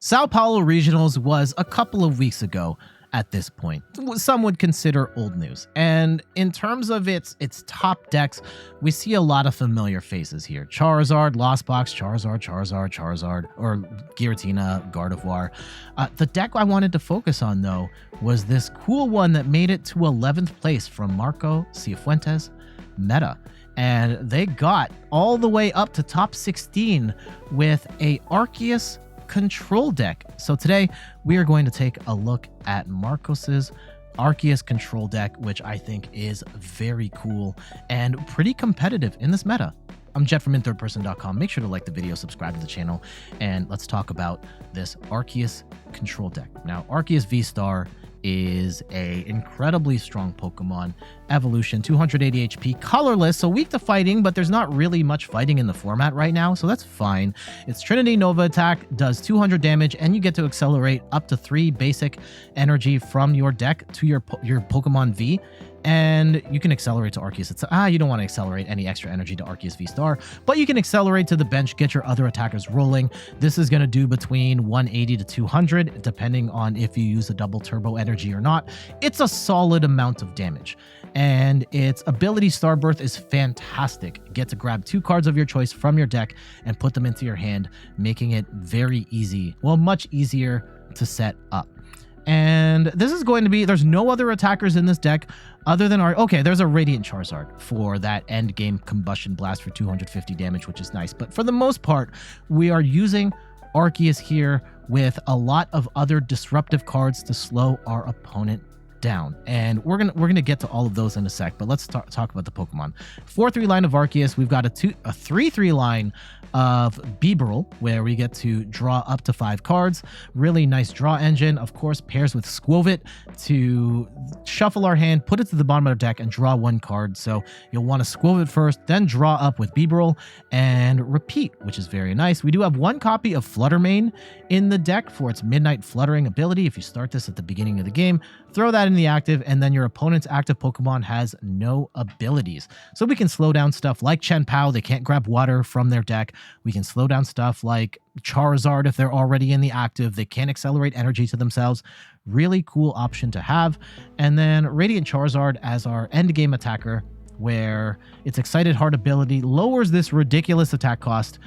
Sao Paolo Regionals was a couple of weeks ago at this point. Some would consider old news. And in terms of its top decks, we see a lot of familiar faces here. Charizard, Lost Box, Charizard, or Giratina, Gardevoir. The deck I wanted to focus on, though, was this cool one that made it to 11th place from Marco Cifuentes Meta. And they got all the way up to top 16 with a Arceus control deck. So today we are going to take a look at Marcos's Arceus control deck, which I think is very cool and pretty competitive in this meta. I'm Jet from inthirdperson.com. Make sure to like the video, subscribe to the channel, and let's talk about this Arceus control deck. Now, Arceus V-Star is a incredibly strong Pokemon. Evolution, 280 HP, colorless, so weak to fighting, but there's not really much fighting in the format right now, so that's fine. Its Trinity Nova attack does 200 damage, and you get to accelerate up to 3 basic energy from your deck to your Pokemon V. And you can accelerate to Arceus. You don't want to accelerate any extra energy to Arceus V-Star, but you can accelerate to the bench, get your other attackers rolling. This is going to do between 180 to 200, depending on if you use a double turbo energy or not. It's a solid amount of damage. And its ability Starbirth is fantastic. You get to grab 2 cards of your choice from your deck and put them into your hand, making it very easy. Well, much easier to set up. And this is going to be, there's no other attackers in this deck other than there's a Radiant Charizard for that end game Combustion Blast for 250 damage, which is nice. But for the most part, we are using Arceus here with a lot of other disruptive cards to slow our opponent down, and we're gonna get to all of those in a sec, but let's talk about the Pokemon. 4-3 line of Arceus. We've got a 3-3 line of Bibarel, where we get to draw up to 5 cards. Really nice draw engine. Of course, pairs with Skwovet to shuffle our hand, put it to the bottom of our deck, and draw 1 card. So you'll want to Skwovet first, then draw up with Bibarel and repeat, which is very nice. We do have 1 copy of Flutter Mane in the deck for its Midnight Fluttering ability. If you start this at the beginning of the game, throw that in the active, and then your opponent's active Pokemon has no abilities. So we can slow down stuff like Chien-Pao. They can't grab water from their deck. We can slow down stuff like Charizard if they're already in the active. They can't accelerate energy to themselves. Really cool option to have. And then Radiant Charizard as our end game attacker, where its Excited Heart ability lowers this ridiculous attack cost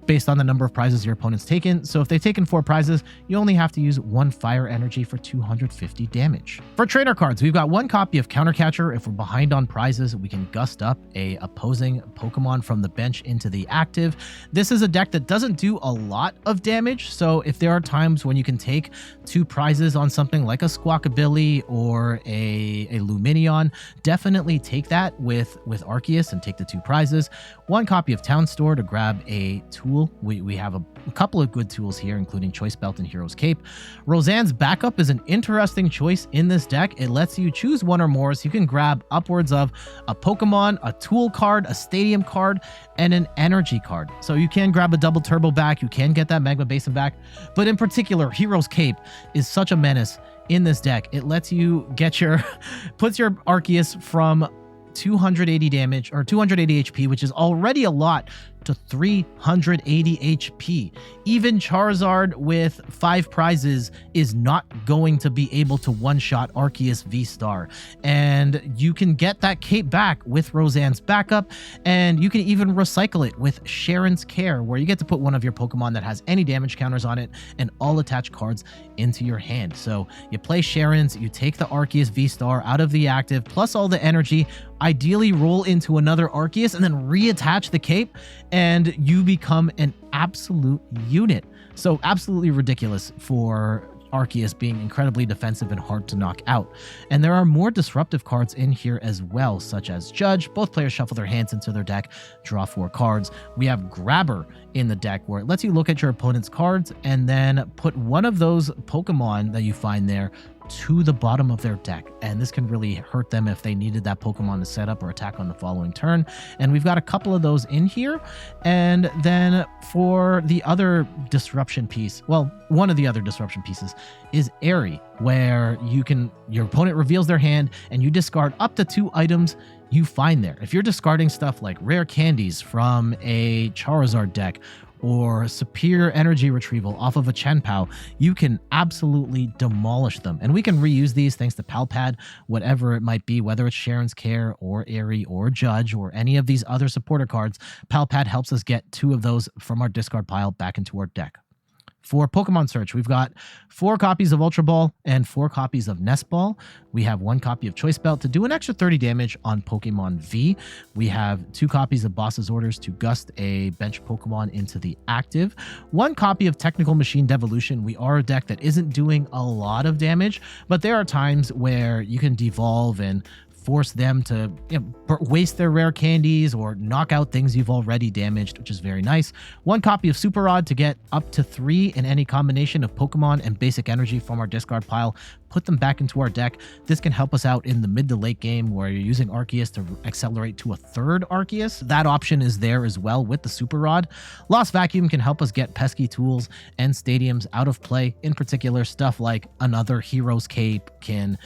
based on the number of prizes your opponent's taken. So if they've taken 4 prizes, you only have to use 1 fire energy for 250 damage. For trainer cards, we've got 1 copy of Countercatcher. If we're behind on prizes, we can gust up a opposing Pokemon from the bench into the active. This is a deck that doesn't do a lot of damage, so if there are times when you can take 2 prizes on something like a Squawkabilly or a Lumineon, definitely take that with Arceus and take the 2 prizes. 1 copy of Town Store to grab a tool. We have a couple of good tools here, including Choice Belt and Hero's Cape. Roseanne's backup is an interesting choice in this deck. It lets you choose 1 or more, so you can grab upwards of a Pokemon, a tool card, a stadium card, and an energy card. So you can grab a double turbo back, you can get that Magma Basin back, but in particular, Hero's Cape is such a menace in this deck. It lets you get puts your Arceus from 280 damage or 280 HP, which is already a lot, to 380 HP. Even Charizard with 5 prizes is not going to be able to one-shot Arceus V-Star. And you can get that cape back with Roseanne's backup, and you can even recycle it with Cheren's Care, where you get to put 1 of your Pokemon that has any damage counters on it and all attached cards into your hand. So you play Cheren's, you take the Arceus V-Star out of the active, plus all the energy, ideally roll into another Arceus, and then reattach the cape, and you become an absolute unit. So absolutely ridiculous for Arceus being incredibly defensive and hard to knock out. And there are more disruptive cards in here as well, such as Judge. Both players shuffle their hands into their deck, draw 4 cards. We have Grabber in the deck, where it lets you look at your opponent's cards and then put 1 of those Pokemon that you find there to the bottom of their deck, and this can really hurt them if they needed that Pokemon to set up or attack on the following turn. And we've got a couple of those in here. And then for the other disruption piece, well, one of the other disruption pieces is Eri, where your opponent reveals their hand and you discard up to 2 items you find there. If you're discarding stuff like rare candies from a Charizard deck, or superior energy retrieval off of a Chien-Pao, you can absolutely demolish them. And we can reuse these thanks to Pal Pad, whatever it might be, whether it's Cheren's Care or Eri or Judge or any of these other supporter cards. Pal Pad helps us get 2 of those from our discard pile back into our deck. For Pokemon Search, we've got 4 copies of Ultra Ball and 4 copies of Nest Ball. We have 1 copy of Choice Belt to do an extra 30 damage on Pokemon V. We have 2 copies of Boss's Orders to gust a bench Pokemon into the active. 1 copy of Technical Machine Devolution. We are a deck that isn't doing a lot of damage, but there are times where you can devolve and force them to waste their rare candies or knock out things you've already damaged, which is very nice. 1 copy of Super Rod to get up to 3 in any combination of Pokemon and Basic Energy from our discard pile. Put them back into our deck. This can help us out in the mid to late game where you're using Arceus to accelerate to a 3rd Arceus. That option is there as well with the Super Rod. Lost Vacuum can help us get pesky tools and stadiums out of play. In particular, stuff like another Hero's Cape can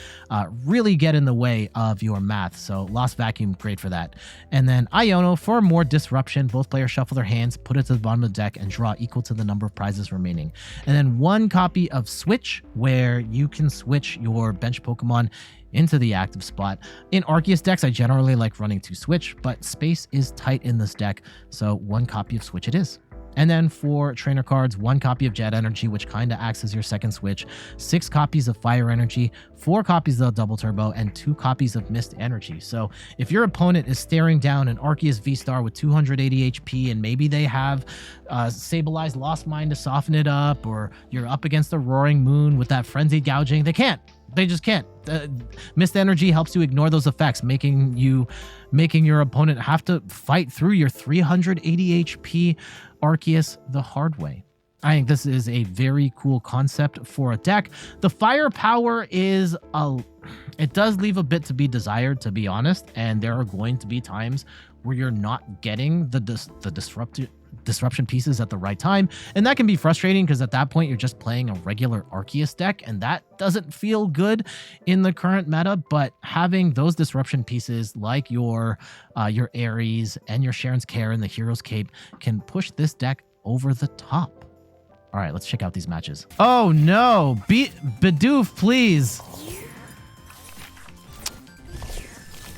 really get in the way of your math. So Lost Vacuum, great for that. And then Iono for more disruption. Both players shuffle their hands, put it to the bottom of the deck, and draw equal to the number of prizes remaining. And then 1 copy of Switch, where you can switch your bench Pokemon into the active spot. In Arceus decks, I generally like running 2 Switch, but space is tight in this deck, so 1 copy of Switch it is. And then for trainer cards, 1 copy of Jet Energy, which kind of acts as your second Switch, 6 copies of Fire Energy, 4 copies of Double Turbo, and 2 copies of Mist Energy. So if your opponent is staring down an Arceus V-Star with 280 HP and maybe they have Sablezed Lost Mine to soften it up, or you're up against a Roaring Moon with that Frenzied Gouging, they can't. They just can't. Mist Energy helps you ignore those effects, making your opponent have to fight through your 380 HP Arceus the hard way. I think this is a very cool concept for a deck. The firepower is it does leave a bit to be desired, to be honest, and there are going to be times where you're not getting the disruption pieces at the right time, and that can be frustrating because at that point you're just playing a regular Arceus deck, and that doesn't feel good in the current meta. But having those disruption pieces like your Aries and your Cheren's Care and the Hero's Cape can push this deck over the top. All right, let's check out these matches. Oh no, Bidoof, please.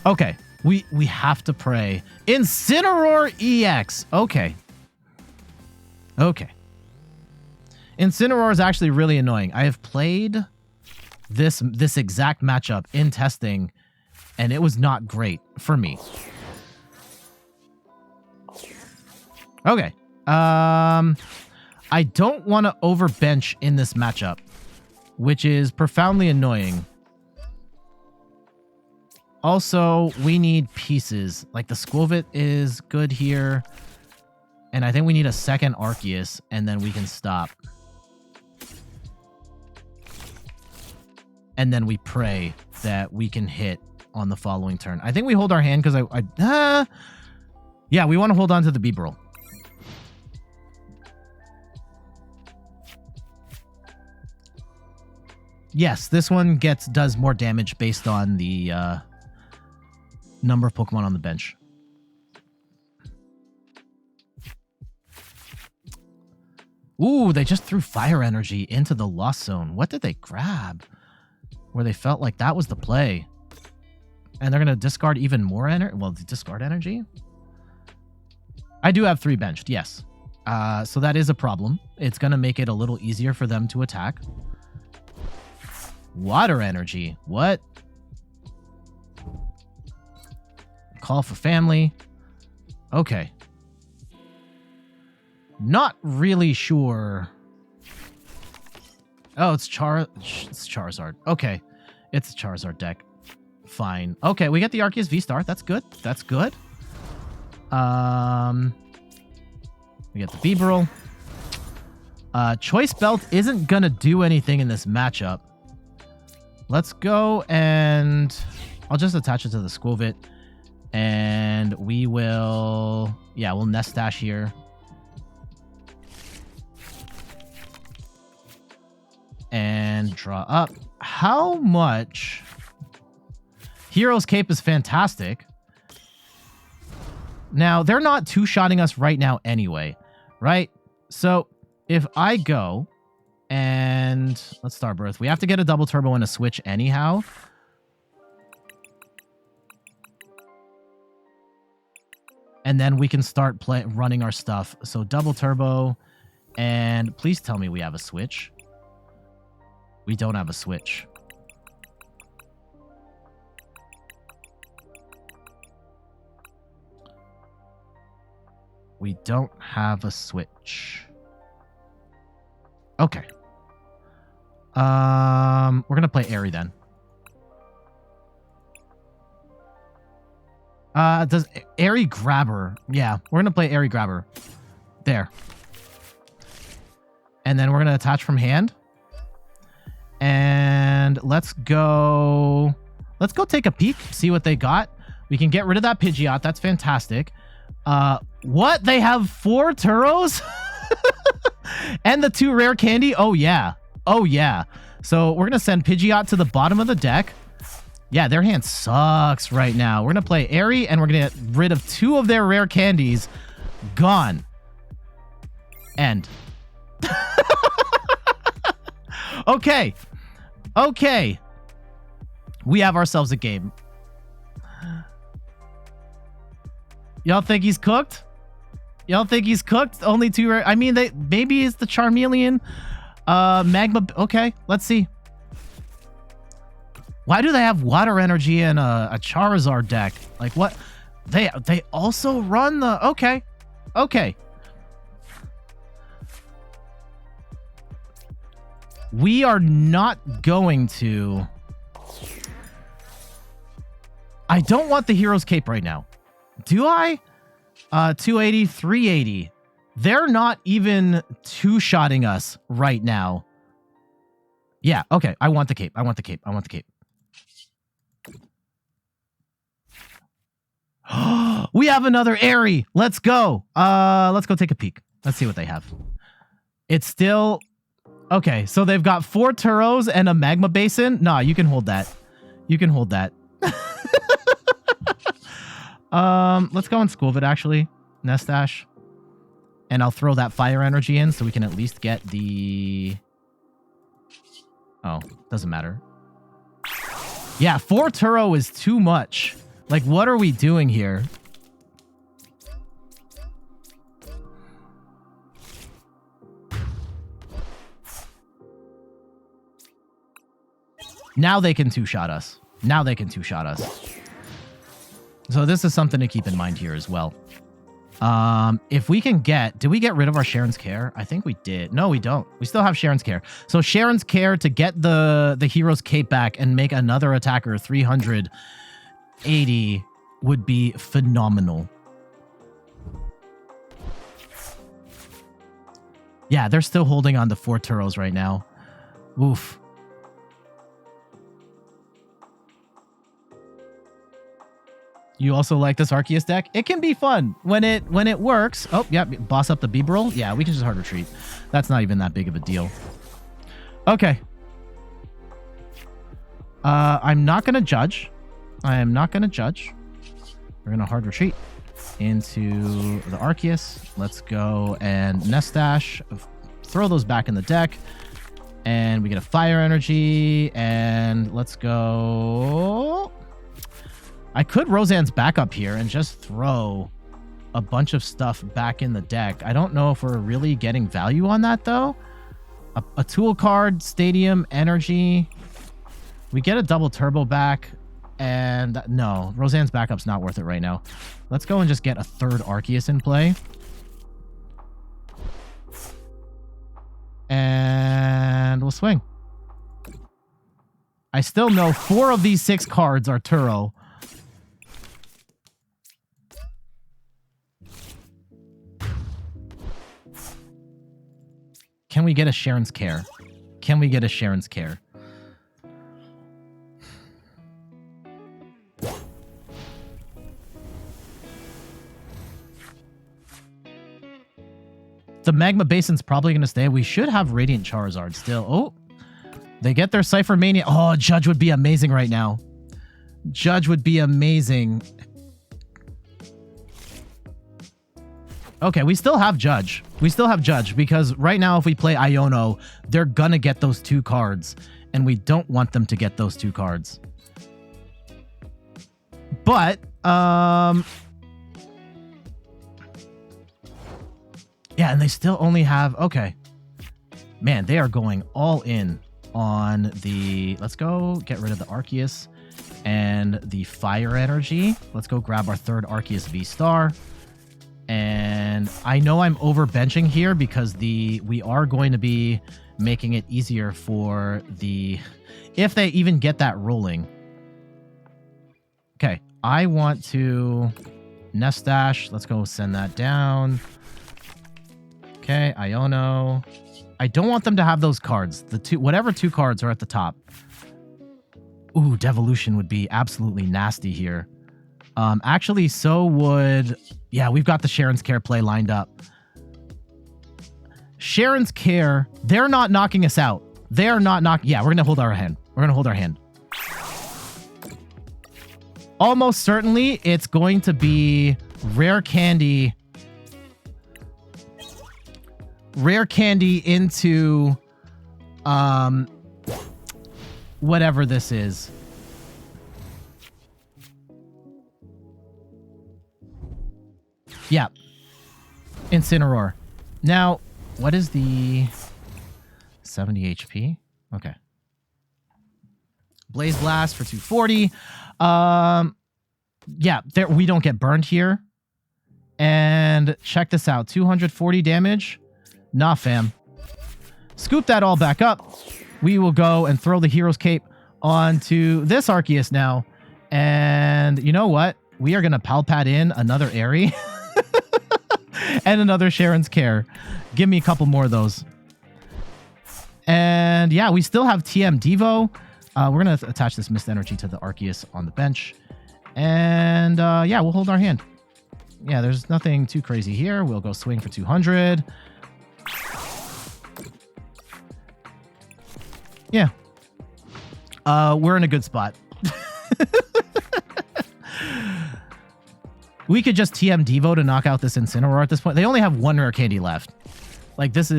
Okay, we have to pray. Incineroar EX. Okay. Incineroar is actually really annoying. I have played this exact matchup in testing, and it was not great for me. Okay. I don't want to overbench in this matchup, which is profoundly annoying. Also, we need pieces. Like the Skwovet is good here. And I think we need a second Arceus, and then we can stop. And then we pray that we can hit on the following turn. I think we hold our hand because yeah, we want to hold on to the Bibarel. Yes, this one does more damage based on the number of Pokemon on the bench. Ooh, they just threw Fire Energy into the Lost Zone. What did they grab? Where they felt like that was the play. And they're going to discard even more energy? Well, discard energy? I do have 3 benched, yes. So that is a problem. It's going to make it a little easier for them to attack. Water Energy. What? Call for Family. Okay. Not really sure. Oh, it's Charizard. Okay. It's a Charizard deck. Fine. Okay, we get the Arceus V-Star. That's good. That's good. We get the Bibarel. Choice Belt isn't gonna do anything in this matchup. Let's go and I'll just attach it to the Skwovet. And we will... Yeah, we'll Nest Stash here. And draw up. How much? Hero's Cape is fantastic. Now, they're not two-shotting us right now anyway, right? So if I go and let's start birth. We have to get a double turbo and a switch anyhow. And then we can start running our stuff. So double turbo. And please tell me we have a switch. We don't have a switch. We don't have a switch. Okay. We're gonna play Eri then. Does Eri Grabber? Yeah, we're gonna play Eri Grabber. There. And then we're gonna attach from hand. And let's go take a peek, see what they got. We can get rid of that Pidgeot. That's fantastic. What? They have 4 Turos? And the 2 rare candy? Oh, yeah. Oh, yeah. So we're going to send Pidgeot to the bottom of the deck. Yeah, their hand sucks right now. We're going to play Eri, and we're going to get rid of 2 of their rare candies. Gone. End. Okay. Okay. We have ourselves a game. Y'all think he's cooked? Y'all think he's cooked? Only 2 rare. I mean, maybe it's the Charmeleon. Magma. Okay, let's see. Why do they have water energy and a Charizard deck? Like what? They also run the. Okay. Okay. We are not going to. I don't want the Hero's Cape right now. Do I? 280, 380. They're not even two-shotting us right now. Yeah, okay. I want the cape. I want the cape. I want the cape. We have another Eri. Let's go. Let's go take a peek. Let's see what they have. It's still... Okay, so they've got 4 Turos and a Magma Basin. Nah, you can hold that. You can hold that. Let's go on Skwovet, actually. Nest Dash. And I'll throw that fire energy in so we can at least get the... Oh, doesn't matter. Yeah, 4 Turo is too much. Like, what are we doing here? Now they can two-shot us. Now they can two-shot us. So this is something to keep in mind here as well. If we can get... Did we get rid of our Cheren's Care? I think we did. No, we don't. We still have Cheren's Care. So Cheren's Care to get the Hero's Cape back and make another attacker 380 would be phenomenal. Yeah, they're still holding on to 4 Turos right now. Oof. You also like this Arceus deck? It can be fun when it works. Oh, yeah, boss up the Bibarel. Yeah, we can just hard retreat. That's not even that big of a deal. Okay. I'm not going to judge. I am not going to judge. We're going to hard retreat into the Arceus. Let's go and Nest Dash. Throw those back in the deck. And we get a fire energy. And let's go... I could Roseanne's back up here and just throw a bunch of stuff back in the deck. I don't know if we're really getting value on that, though. A tool card, Stadium, Energy. We get a double turbo back. And no, Roseanne's backup's not worth it right now. Let's go and just get a 3rd Arceus in play. And we'll swing. I still know 4 of these 6 cards are Turo. Can we get a Cheren's Care? Can we get a Cheren's Care? The Magma Basin's probably going to stay. We should have Radiant Charizard still. Oh, they get their Cypher Mania. Oh, Judge would be amazing right now. Judge would be amazing. Okay, we still have Judge. We still have Judge because right now if we play Iono, they're gonna get those 2 cards. And we don't want them to get those 2 cards. But, yeah, and they still only have, okay. Man, they are going all in on the, let's go get rid of the Arceus and the Fire Energy. Let's go grab our 3rd Arceus VSTAR. And I know I'm overbenching here because we are going to be making it easier for the, if they even get that rolling. Okay, I want to Nest Dash. Let's go send that down. Okay, Iono. I don't want them to have those cards. The whatever 2 cards are at the top. Ooh, Devolution would be absolutely nasty here. Actually, so would... Yeah, we've got the Cheren's Care play lined up. Cheren's Care, they're not knocking us out. They're not knocking... Yeah, we're going to hold our hand. We're going to hold our hand. Almost certainly, it's going to be Rare Candy... Rare Candy into... whatever this is. Yeah. Incineroar. Now, what is the 70 HP? Okay. Blaze Blast for 240. Yeah, there we don't get burned here. And check this out. 240 damage. Nah, fam. Scoop that all back up. We will go and throw the Hero's Cape onto this Arceus now. And you know what? We are going to Pal Pad in another Eri. And another Cheren's Care. Give me a couple more of those. And yeah, we still have TM Devo. We're going to attach this Mist Energy to the Arceus on the bench. And yeah, we'll hold our hand. Yeah, there's nothing too crazy here. We'll go swing for 200. Yeah. We're in a good spot. We could just TM Devo to knock out this Incineroar at this point. They only have 1 rare candy left. Like this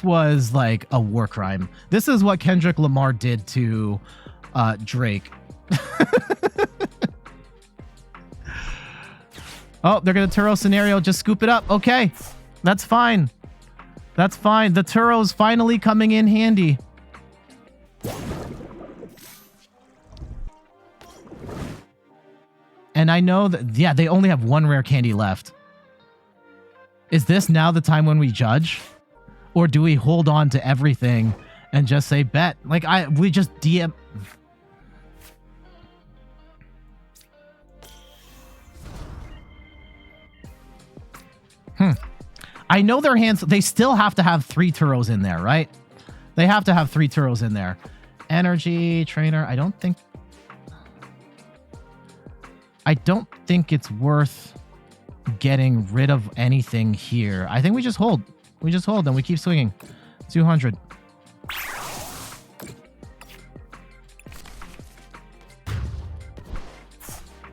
was like a war crime. This is what Kendrick Lamar did to Drake. Oh, they're gonna Turo scenario. Just scoop it up. Okay, that's fine. That's fine. The Turo's finally coming in handy. And I know that, yeah, they only have 1 rare candy left. Is this now the time when we judge? Or do we hold on to everything and just say bet? Like, we just DM... I know their hands... They still have to have 3 Turos in there, right? They have to have 3 Turos in there. Energy, Trainer, I don't think it's worth getting rid of anything here. I think we just hold. We just hold and we keep swinging. 200.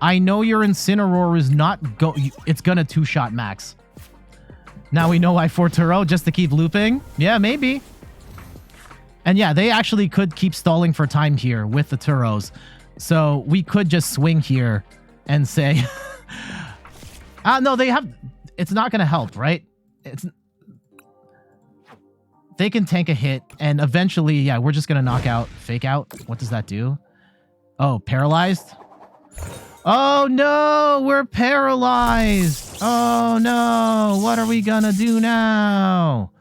I know your Incineroar is not it's gonna 2-shot max. Now we know why for Turo, just to keep looping. Yeah, maybe. And yeah, they actually could keep stalling for time here with the Turos. So we could just swing here and say, no, they have, it's not going to help, right? They can tank a hit and eventually, yeah, we're just going to knock out, fake out. What does that do? Oh, paralyzed. Oh no, we're paralyzed. Oh no, what are we going to do now?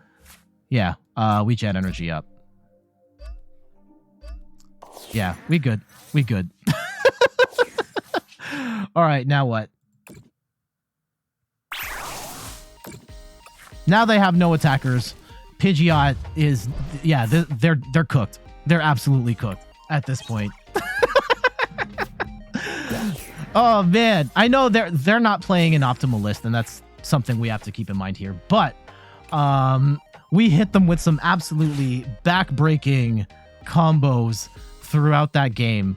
Yeah, we jet energy up. Yeah, we good. We good. All right, now what? Now they have no attackers. Pidgeot is, yeah, they're cooked. They're absolutely cooked at this point. Oh man, I know they're not playing an optimal list, and that's something we have to keep in mind here. But we hit them with some absolutely back-breaking combos throughout that game.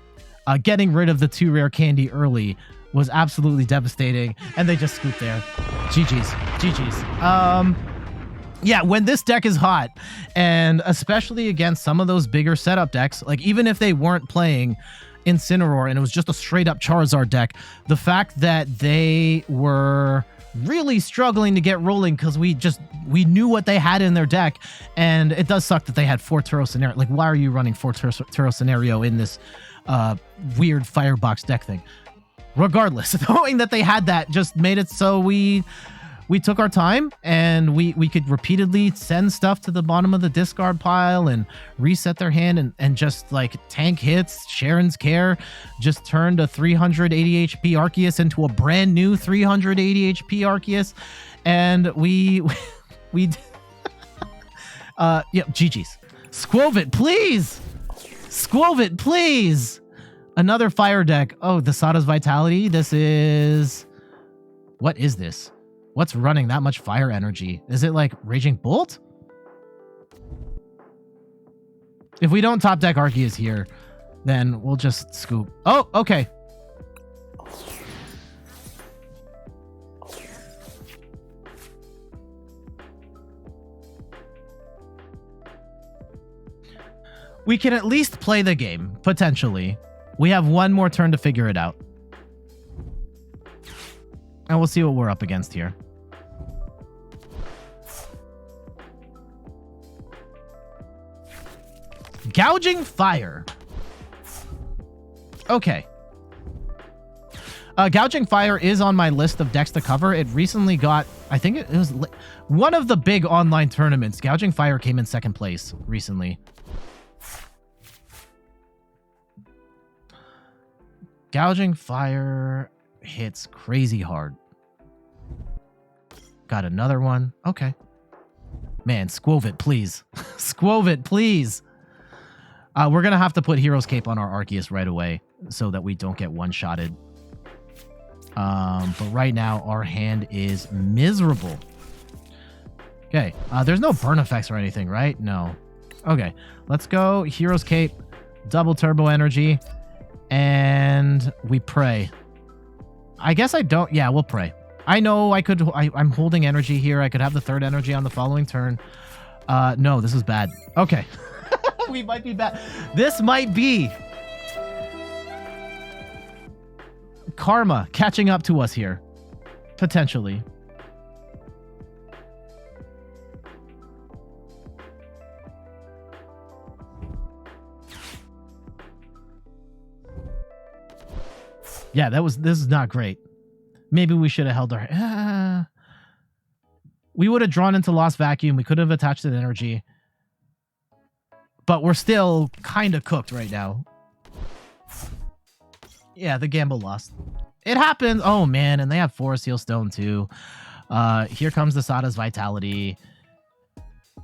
Getting rid of the 2 rare candy early was absolutely devastating, and they just scooped there. GG's. GG's. Yeah, when this deck is hot, and especially against some of those bigger setup decks, like even if they weren't playing Incineroar and it was just a straight up Charizard deck, the fact that they were really struggling to get rolling because we knew what they had in their deck, and it does suck that they had 4 Turo Scenario. Like, why are you running 4 Turo Scenario in this weird Firebox deck thing? Regardless, knowing that they had that just made it so we took our time, and we could repeatedly send stuff to the bottom of the discard pile and reset their hand and just like tank hits. Cheren's Care just turned a 380 HP Arceus into a brand new 380 HP Arceus, and we yeah, GG's. Skwovet, please! Skwovet, please! Another fire deck. Oh, the Sada's Vitality. This is... What is this? What's running that much fire energy? Is it like Raging Bolt? If we don't top deck Arceus here, then we'll just scoop. Oh, okay. We can at least play the game, potentially. We have one more turn to figure it out. And we'll see what we're up against here. Gouging Fire. Okay. Gouging Fire is on my list of decks to cover. It recently got, I think it was one of the big online tournaments. Gouging Fire came in second place recently. Gouging Fire hits crazy hard. Got another one. Okay. Man, Skwovet, please. Skwovet, please. We're going to have to put Hero's Cape on our Arceus right away so that we don't get one-shotted. But right now, our hand is miserable. Okay. There's no burn effects or anything, right? No. Okay. Let's go. Hero's Cape, double turbo energy, and we pray. I guess I don't. Yeah, we'll pray. I know I could. I'm holding energy here. I could have the third energy on the following turn. No, this is bad. Okay. We might be bad. This might be karma catching up to us here. Potentially. Yeah, this is not great. Maybe we should have held our... we would have drawn into Lost Vacuum. We could have attached an energy. But we're still kind of cooked right now. Yeah, the gamble lost. It happens. Oh, man. And they have Forest Seal Stone, too. Here comes the Sada's Vitality.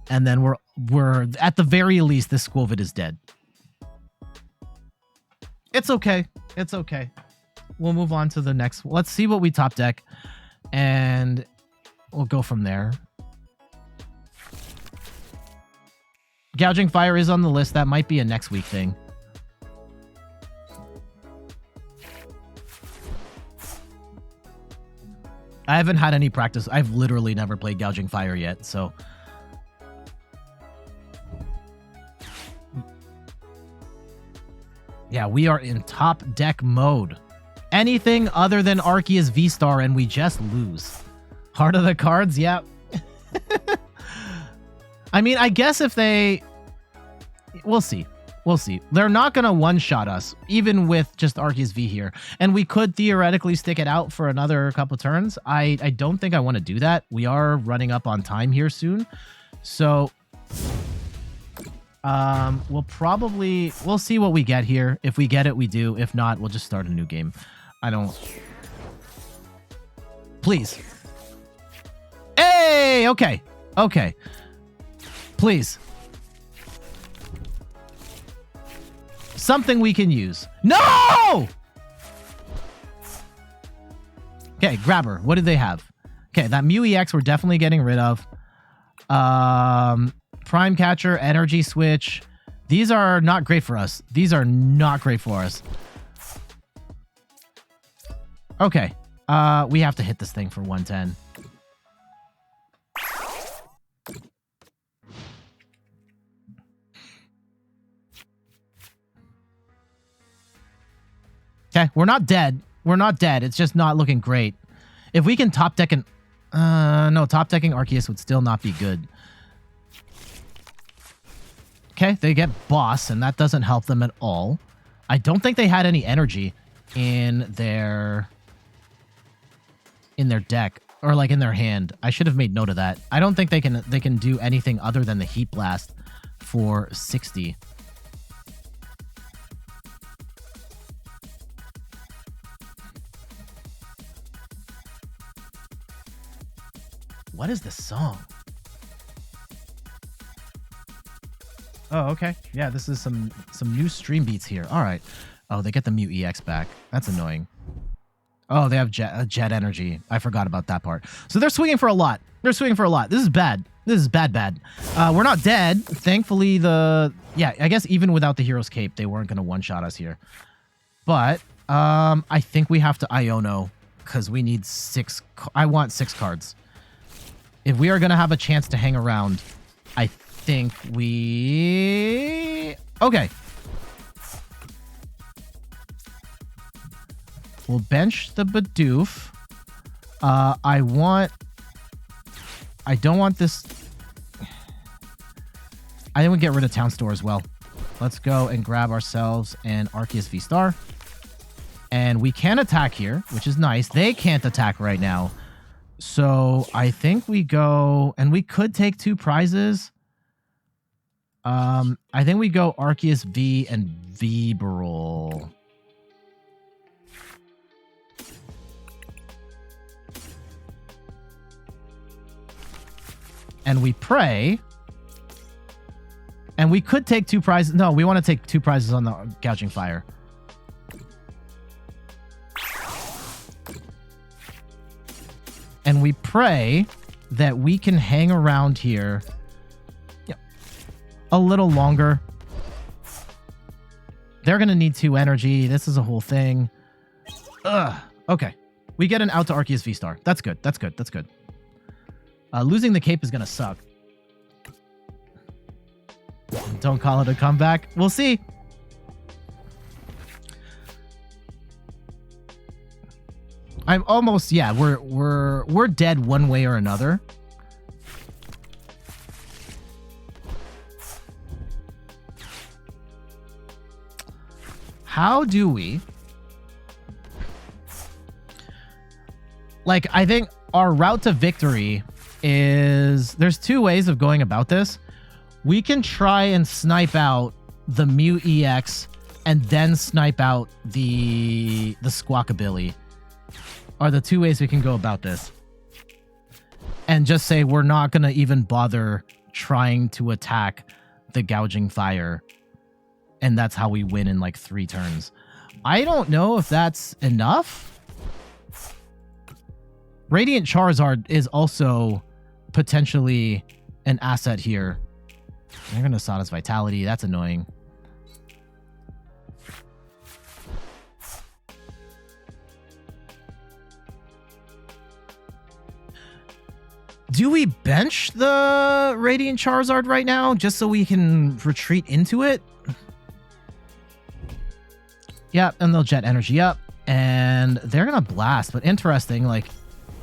And then we're at the very least, this Skwovet is dead. It's okay. It's okay. We'll move on to the next. Let's see what we top deck. And we'll go from there. Gouging Fire is on the list. That might be a next week thing. I haven't had any practice. I've literally never played Gouging Fire yet, so... Yeah, we are in top deck mode. Anything other than Arceus V-Star and we just lose. Heart of the Cards, yep. I mean, I guess if they... We'll see. We'll see. They're not going to one-shot us, even with just Arceus V here. And we could theoretically stick it out for another couple turns. I don't think I want to do that. We are running up on time here soon. So... we'll see what we get here. If we get it, we do. If not, we'll just start a new game. I don't... Please. Hey! Okay. Okay. Please. Something we can use. No! Okay, Grabber. What do they have? Okay, that Mew EX we're definitely getting rid of. Prime Catcher, Energy Switch. These are not great for us. These are not great for us. Okay. We have to hit this thing for 110. Okay, we're not dead. We're not dead. It's just not looking great. If we can top deck and... no, top decking Arceus would still not be good. Okay, they get boss, and that doesn't help them at all. I don't think they had any energy in their deck, or like in their hand. I should have made note of that. I don't think they can do anything other than the Heat Blast for 60. What is this song? Oh, okay. Yeah, this is some new stream beats here. All right. Oh, they get the Mew EX back. That's annoying. Oh, they have jet energy. I forgot about that part. So they're swinging for a lot. They're swinging for a lot. This is bad. This is bad. We're not dead. Thankfully, yeah, I guess even without the Hero's Cape, they weren't going to one-shot us here. But I think we have to Iono because we need 6. I want 6 cards. If we are going to have a chance to hang around, I think we... Okay. We'll bench the Bidoof. I don't want this... I think we get rid of Town Store as well. Let's go and grab ourselves an Arceus VSTAR. And we can attack here, which is nice. They can't attack right now. So I think we go... And we could take 2 prizes. I think we go Arceus V and Bibarel. And we pray. And we could take 2 prizes. No, we want to take 2 prizes on the Gouging Fire. And we pray that we can hang around here a little longer. They're going to need 2 energy. This is a whole thing. Ugh. Okay. We get an out to Arceus VSTAR. That's good. That's good. That's good. Losing the cape is going to suck. Don't call it a comeback. We'll see. I'm almost... Yeah, we're dead one way or another. How do we... Like, I think our route to victory is... There's 2 ways of going about this. We can try and snipe out the Mew EX and then snipe out the Squawkabilly. Are the 2 ways we can go about this. And just say we're not going to even bother trying to attack the Gouging Fire. And that's how we win in like 3 turns. I don't know if that's enough. Radiant Charizard is also potentially an asset here. They're going to Sada's Vitality. That's annoying. Do we bench the Radiant Charizard right now just so we can retreat into it? Yep, and they'll Jet Energy up. And they're going to Blast. But interesting, like,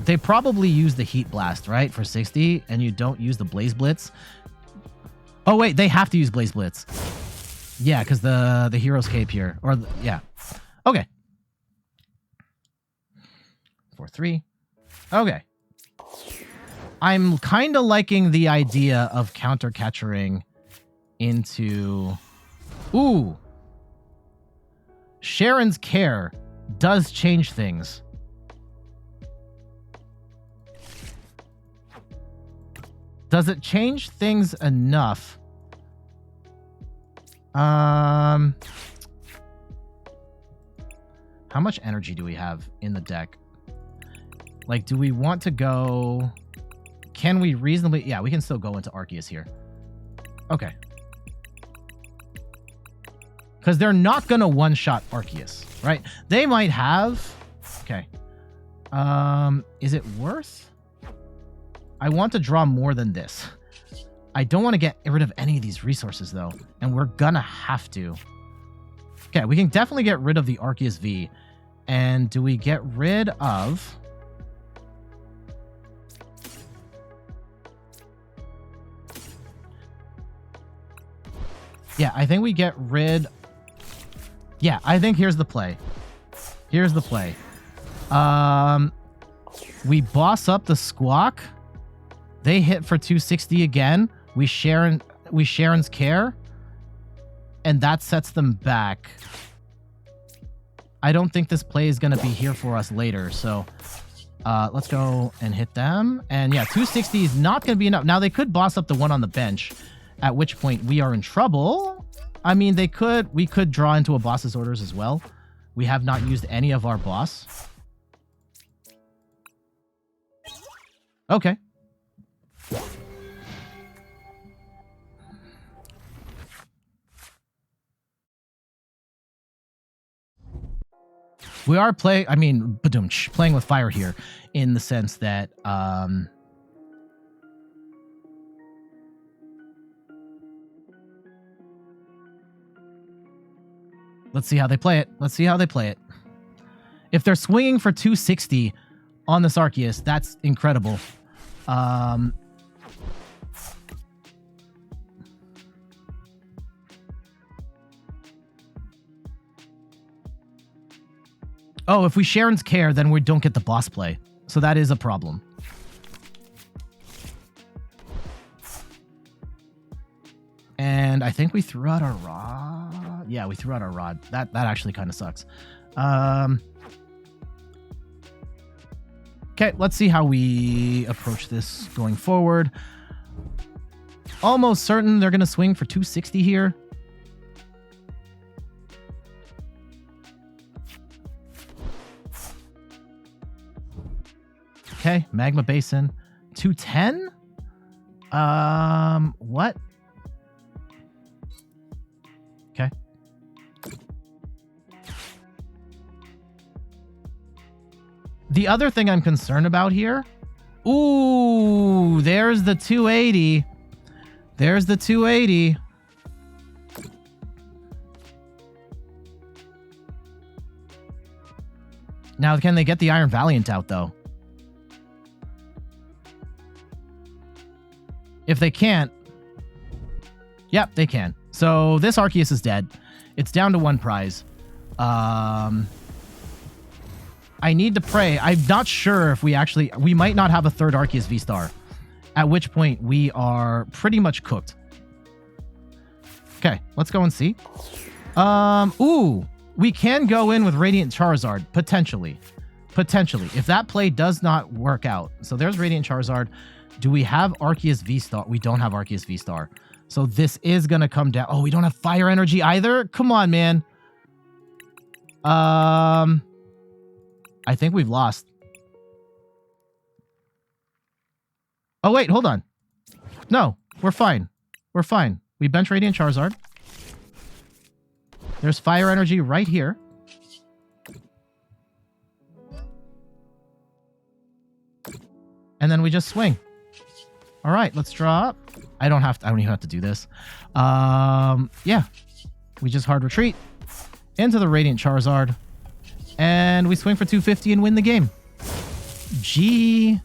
they probably use the Heat Blast, right? For 60, and you don't use the Blaze Blitz. Oh, wait, they have to use Blaze Blitz. Yeah, because the Hero's Cape here. Or, yeah. Okay. 4-3. Okay. I'm kind of liking the idea of counter-catchering into... Ooh. Cheren's Care does change things. Does it change things enough? How much energy do we have in the deck? Like, do we want to go... Can we reasonably... Yeah, we can still go into Arceus here. Okay. Because they're not going to one-shot Arceus, right? They might have... Okay. Is it worth? I want to draw more than this. I don't want to get rid of any of these resources, though. And we're gonna have to. Okay, we can definitely get rid of the Arceus V. And do we get rid of... Yeah, I think we get rid... Yeah, I think here's the play. Here's the play. We boss up the Squawk. They hit for 260 again. We Cheren's Care. And that sets them back. I don't think this play is going to be here for us later. So let's go and hit them. And yeah, 260 is not going to be enough. Now, they could boss up the one on the bench, at which point we are in trouble. I mean, we could draw into a boss's orders as well. We have not used any of our boss. Okay. We are playing, I mean, badoomch, playing with fire here in the sense that, let's see how they play it. Let's see how they play it. If they're swinging for 260 on this Arceus, that's incredible. Oh, if we Cheren's Care, then we don't get the boss play. So that is a problem. And I think we threw out our rod. Yeah, we threw out our rod. That actually kind of sucks. Okay, let's see how we approach this going forward. Almost certain they're going to swing for 260 here. Okay, Magma Basin. 210? What? Okay. The other thing I'm concerned about here... Ooh, there's the 280. There's the 280. Now, can they get the Iron Valiant out, though? If they can't... Yep, they can. So this Arceus is dead. It's down to one prize. I need to pray. I'm not sure if we actually... We might not have a third Arceus V-Star. At which point, we are pretty much cooked. Okay, let's go and see. Ooh, we can go in with Radiant Charizard, potentially. Potentially, if that play does not work out. So there's Radiant Charizard. Do we have Arceus V-Star? We don't have Arceus V-Star. So this is going to come down. Oh, we don't have Fire Energy either? Come on, man. I think we've lost. Oh, wait, hold on. No, we're fine. We're fine. We bench Radiant Charizard. There's Fire Energy right here. And then we just swing. All right, let's draw up. I don't even have to do this. Yeah. We just hard retreat into the Radiant Charizard. And we swing for 250 and win the game. Geez.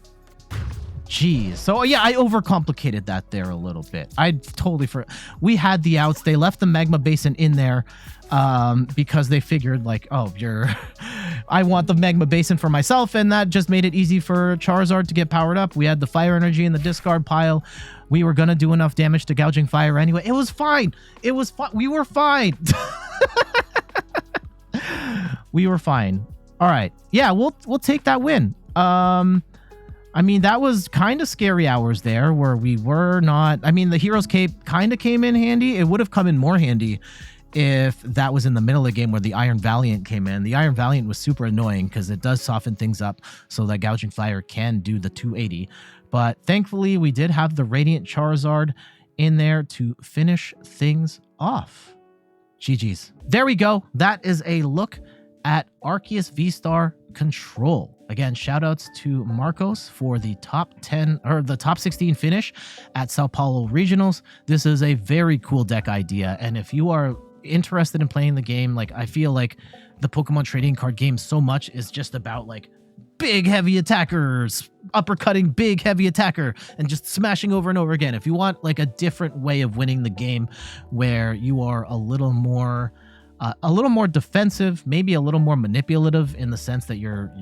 So, yeah, I overcomplicated that there a little bit. I totally forgot. We had the outs. They left the Magma Basin in there because they figured, like, oh, I want the Magma Basin for myself, and that just made it easy for Charizard to get powered up. We had the Fire Energy in the discard pile. We were going to do enough damage to Gouging Fire anyway. It was fine. It was fine. We were fine. We were fine. All right. Yeah, we'll take that win. I mean, that was kind of scary hours there where we were not... I mean, the Hero's Cape kind of came in handy. It would have come in more handy if that was in the middle of the game where the Iron Valiant came in. The Iron Valiant was super annoying because it does soften things up so that Gouging Fire can do the 280. But thankfully, we did have the Radiant Charizard in there to finish things off. GG's. There we go. That is a look at Arceus V-Star Control. Again, shout outs to Marcos for the top 10 or the top 16 finish at Sao Paolo Regionals. This is a very cool deck idea. And if you are interested in playing the game, like I feel like the Pokemon trading card game so much is just about like big heavy attackers, uppercutting big heavy attacker and just smashing over and over again. If you want like a different way of winning the game where you are a little more defensive, maybe a little more manipulative in the sense that you're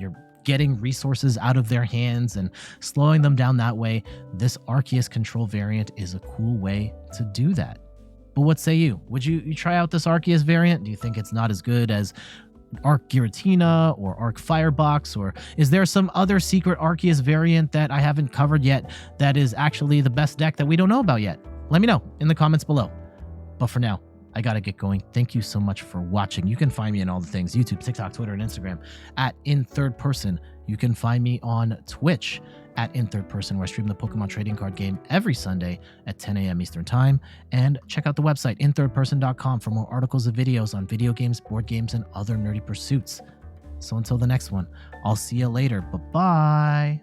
getting resources out of their hands and slowing them down that way, this Arceus control variant is a cool way to do that. But what say you? Would you try out this Arceus variant? Do you think it's not as good as Arc Giratina or Arc Firebox, or is there some other secret Arceus variant that I haven't covered yet that is actually the best deck that we don't know about yet? Let me know in the comments below. But for now, I gotta get going. Thank you so much for watching. You can find me in all the things: YouTube, TikTok, Twitter, and Instagram at In Third Person. You can find me on Twitch at In Third Person, where I stream the Pokemon trading card game every Sunday at 10 a.m. Eastern Time. And check out the website, inthirdperson.com, for more articles and videos on video games, board games, and other nerdy pursuits. So until the next one, I'll see you later. Bye-bye.